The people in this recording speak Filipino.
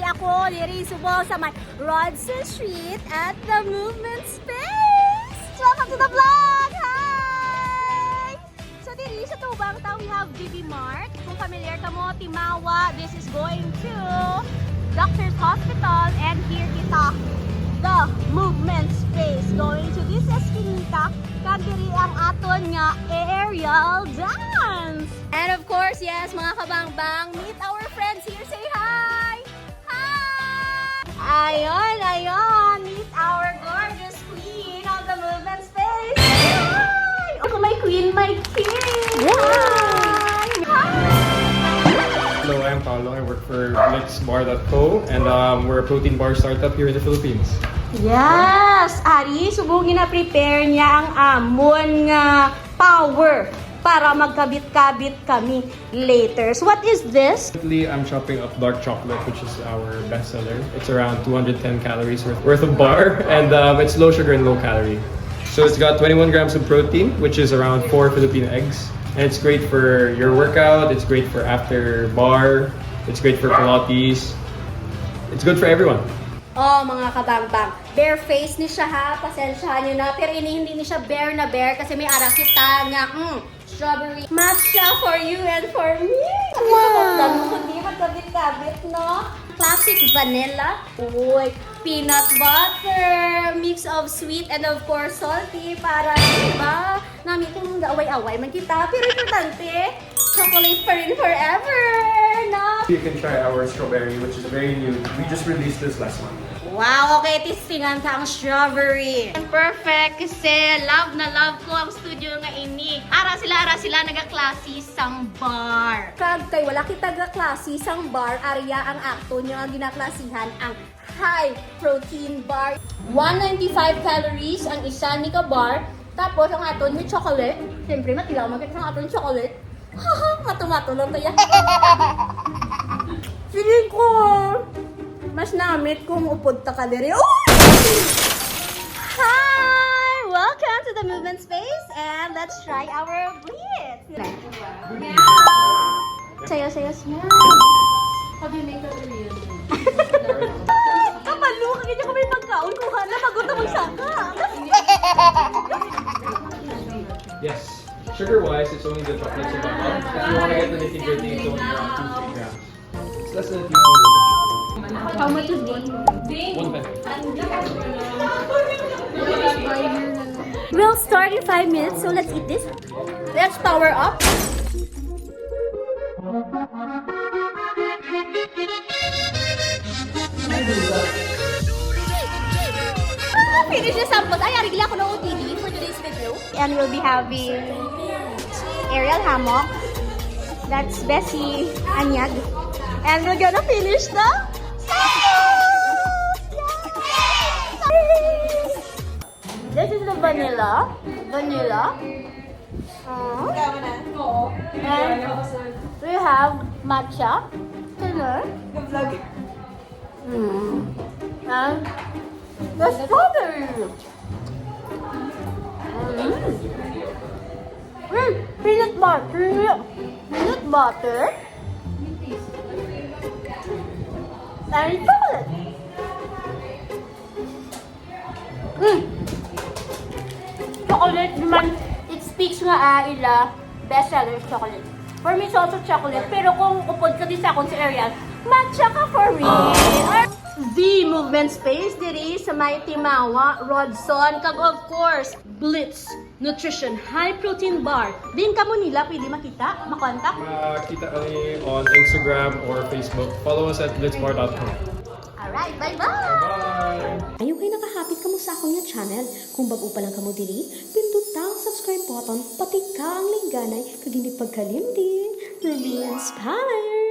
ako diri subong sa may Rodson Street at the Movement Space. Welcome to the vlog! Hi! So diri sa Tubang Tao we have BB Mart. Kung familiar ka mo, Timawa, this is going to Doctor's Hospital, and here kita the Movement Space going to this eskinita kag diri ang aton nga aerial dance. And of course, yes, mga kabangbang, meet our friends here. Say hi! Hi! Ayon, meet our gorgeous queen of the Movement Space. Hi! Oh, my queen, my king! Hi! Hello, I'm Paolo. I work for BlitzBar.co, and we're a protein bar startup here in the Philippines. Yes! Ari, subugin na prepare niya ang amon nga power para magkabit-kabit kami later. So what is this? Currently, I'm chopping up dark chocolate, which is our bestseller. It's around 210 calories worth of bar, and it's low sugar and low calorie. So it's got 21 grams of protein, which is around 4 Filipino eggs. And it's great for your workout, it's great for after bar, it's great for Pilates. It's good for everyone. Oh, mga kabangbang, bare face ni siya ha, pasensyahan nyo na, pero hindi ni siya bare na bare kasi may ara kita nga, strawberry matcha for you and for me. Wow! Kundi magkabit-kabit, no? Classic vanilla. Uy, peanut butter, mix of sweet and of course salty para, diba? Namin kung away-away man kita, pero importante, chocolate pa rin forever, no? You can try our strawberry, which is very new. We just released this last month. Wow, okay, tistingan ka ang strawberry. Perfect, kasi love na love ko ang studio nga ini. Ara sila nagaklase sang bar. Kag kay wala kita nagaklase sang bar, arya ang akto niya nga ginaklasihan ang high protein bar. 195 calories ang isa ni ka bar. Tapos ang aton ni chocolate. Siyempre matilaw magkita ang aton chocolate. Haha, mato-mato lang tayo. Feeling ko mas namit kung upod ta ka diri. Oh! Hi! Welcome to the Movement Space, and let's try our blitz. Sayo, smile. Sabi may kaloriyan. Kapalo, kanya ko may pagkaon ko ha. Napagot na magsaka. Yes. Sugar-wise, it's only the chocolate so top. If you want to get the nitty-gritty, it's only around 2-3 grams. It's less than 3 How much is one? 1 peso. We'll start in 5 minutes, so let's eat this. Let's power up. Finish the samples. Ay, arigla ko na OTD for today's video. And we'll be having aerial hammock. That's Bessie Anyag. And we're gonna finish the this is the vanilla. And we have matcha. And the strawberry. Peanut butter. And chocolate. Chocolate naman, it speaks nga ila bestseller chocolate. For me, it's also chocolate. Pero kung upod ka din sa akong sa aerial, matcha ka for me. The Movement Space diri sa may Timawa, Rodson, kag of course, Blitz Nutrition High Protein Bar. Din ka mo nila, pwede makita, makontak. Kita kami on Instagram or Facebook. Follow us at BlitzBar.co. Alright, bye-bye! Bye! Ayaw kayo nakahapit ka mo sa akong nga channel. Kung bago pa lang ka mo diri, pindot ang subscribe button, pati ka ang lingganay, kag hindi pagkalimtin. Ruby Inspired!